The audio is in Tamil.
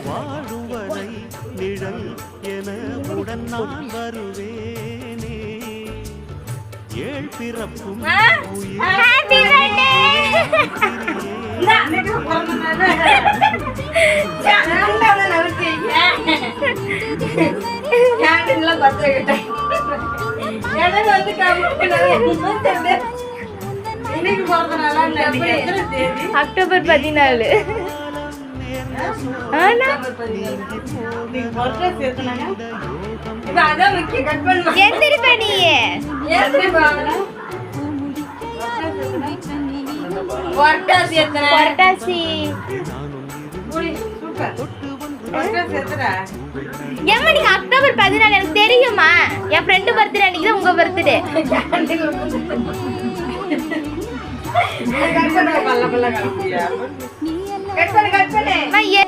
வாழும் வரை நிழல் என உடன் நான் வருவேனே ஏழ் பிறப்பும் அக்டோபர் 14. அக்டோபர் 14 எனக்கு தெரியுமா? என் ஃப்ரெண்டு பர்த்டே அன்னைக்கு தான் உங்க பர்த்டே. கட் பண்ணு